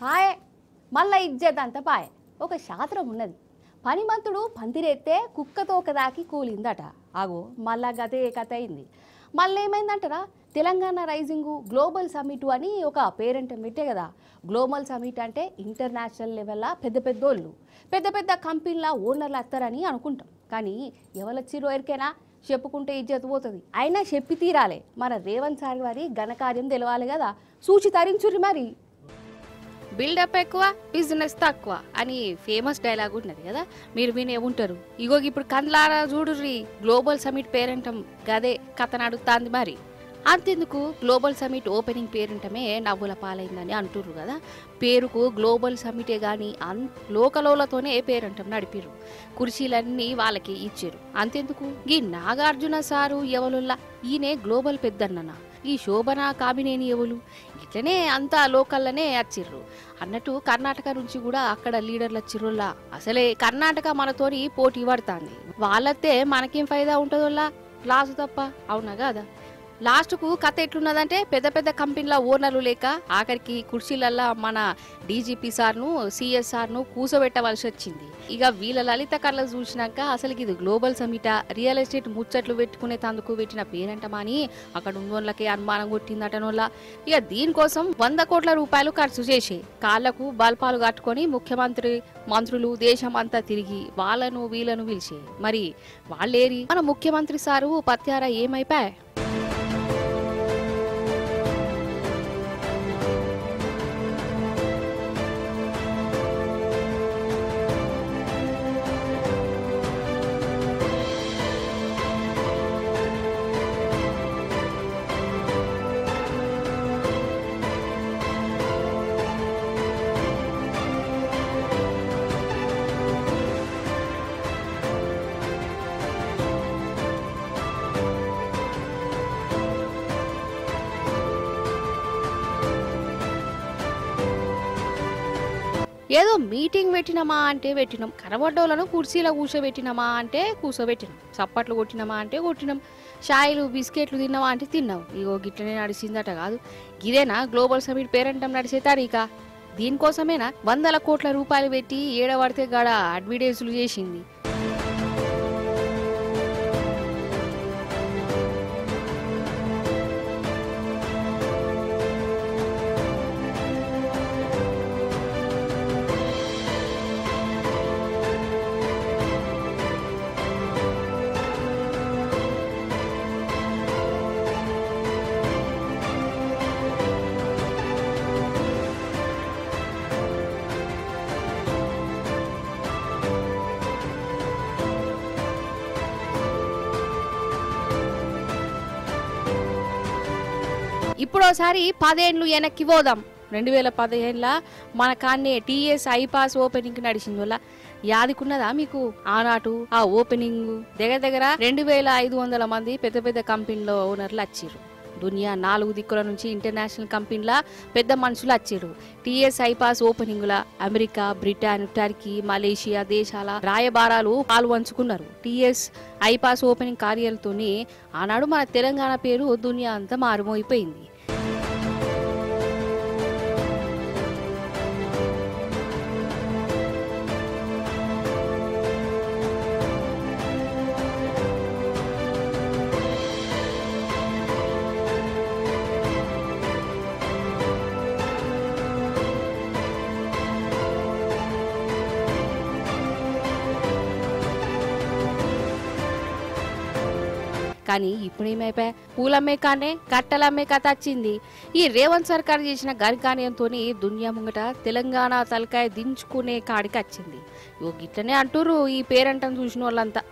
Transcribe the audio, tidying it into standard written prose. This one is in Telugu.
పాయే మళ్ళా ఇజ్జత్ అంత పాయే. ఒక శాస్త్రం ఉన్నది, పనిమంతుడు పందిరేస్తే కుక్కతోక దాకి కూలిందట. ఆగో మళ్ళా గదే కథ అయింది. మళ్ళీ ఏమైందంటారా, తెలంగాణ రైజింగ్ గ్లోబల్ సమిట్ అని ఒక పేరెంట్ పెట్టే కదా. గ్లోబల్ సమిట్ అంటే ఇంటర్నేషనల్ లెవెల్లో పెద్ద పెద్దోళ్ళు పెద్ద పెద్ద కంపెనీల ఓనర్లు వస్తారని అనుకుంటాం. కానీ ఎవరొచ్చిరో ఎరికైనా చెప్పుకుంటే ఇజ్జత్ పోతుంది. అయినా చెప్పి తీరాలి. మన రేవంత్ సార్ వారి ఘనకార్యం తెలవాలి కదా, సూచి తరించుర్రి మరి. బిల్డప్ ఎక్కువ బిజినెస్ తక్కువ అని ఫేమస్ డైలాగ్ ఉన్నది కదా, మీరు వినే ఉంటారు. ఇగో ఇప్పుడు కండ్లారా చూడుర్రి, గ్లోబల్ సమిట్ పేరంటం గదే కథ నడుస్తుంది మరి. అంతెందుకు, గ్లోబల్ సమిట్ ఓపెనింగ్ పేరంటమే నవ్వుల పాలైందని అంటుర్రు కదా. పేరుకు గ్లోబల్ సమిటే కానీ లోకలోలతోనే పేరంటం నడిపిర్రు. కుర్చీలన్నీ వాళ్ళకి ఇచ్చారు. అంతెందుకు, ఈ నాగార్జున సారు ఎవలుల్లా ఈయనే గ్లోబల్ పెద్దన్న, ఈ శోభన కామినేని ఎవలు, ఇట్లనే అంతా లోకల్లనే వచ్చిర్రు అన్నట్టు. కర్ణాటక నుంచి కూడా అక్కడ లీడర్లు వచ్చిర్రులా. అసలే కర్ణాటక మనతోని పోటీ పడుతుంది. వాళ్ళతే మనకేం ఫైదా ఉంటుందోలా, లాసు తప్ప. అవునా కాదా? లాస్ట్కు కథ ఎట్లున్నదంటే, పెద్ద పెద్ద కంపెనీల ఓనర్లు లేక ఆఖరికి కుర్చీలల్లా మన డీజీపీ సార్ను సిఎస్ సార్ను కూసబెట్టవలసి వచ్చింది. ఇక వీళ్ళ లలిత కళ్ళ చూసినాక అసలు ఇది గ్లోబల్ సమిటా, రియల్ ఎస్టేట్ ముచ్చట్లు పెట్టుకునే తందుకు పెట్టిన పేరంటమని అక్కడ ఉన్నోళ్ళకి అనుమానం కొట్టిందటనోళ్ళ. ఇక దీనికోసం 100 కోట్ల రూపాయలు ఖర్చు చేసి కాళ్లకు బల్పాలు కట్టుకొని ముఖ్యమంత్రి మంత్రులు దేశం అంతా తిరిగి వాళ్ళను వీళ్ళను పిలిచి, మరి వాళ్ళేరి మన ముఖ్యమంత్రి సారు పత్యారా ఏమైపోయా. ఏదో మీటింగ్ పెట్టినమా అంటే పెట్టినాం, కనబడ్డోళ్ళను కుర్చీలో కూర్చోబెట్టినమా అంటే కూర్చోబెట్టినాం, చప్పట్లు కొట్టినమా అంటే కొట్టినాం, షాయిలు బిస్కెట్లు తిన్నామా అంటే తిన్నాం. ఇగో గిట్లనే నడిచిందట కాదు. ఇదేనా గ్లోబల్ సమిట్ పేరంటం నడిచే తారీఖ? దీనికోసమేనా 100 కోట్ల రూపాయలు పెట్టి ఏడబడితే గడ అడ్వర్టైజులు చేసింది. ఇప్పుడోసారి 10 ఏళ్ళు వెనక్కి పోదాం. 2015 మన కాన్నే టీఎస్ ఐపాస్ ఓపెనింగ్ నడిచింది వల్ల యాదికున్నదా మీకు? ఆనాటు ఆ ఓపెనింగ్ దగ్గర 2500 మంది పెద్ద పెద్ద కంపెనీలో ఓనర్లు వచ్చిర్రు. దునియా 4 దిక్కుల నుంచి ఇంటర్నేషనల్ కంపెనీల పెద్ద మనుషులు వచ్చిర్రు. టీఎస్ ఐపాస్ ఓపెనింగ్ లా అమెరికా, బ్రిటన్, టర్కీ, మలేషియా దేశాల రాయబారాలు పాల్పంచుకున్నారు. టీఎస్ ఐపాస్ ఓపెనింగ్ కార్యాలతోనే ఆనాడు మన తెలంగాణ పేరు దునియా అంతా మారుమోయిపోయింది. కానీ ఇప్పుడేమైపోయా, పూలమ్మే కానే కట్టలమ్మే కథ వచ్చింది. ఈ రేవంత్ సర్కార్ చేసిన ఘనకార్యంతో దునియా ముంగట తెలంగాణ తలకాయ దించుకునే కాడికి వచ్చింది. గిట్లనే అంటుర్రు ఈ పేరంటం చూసిన వాళ్ళంతా.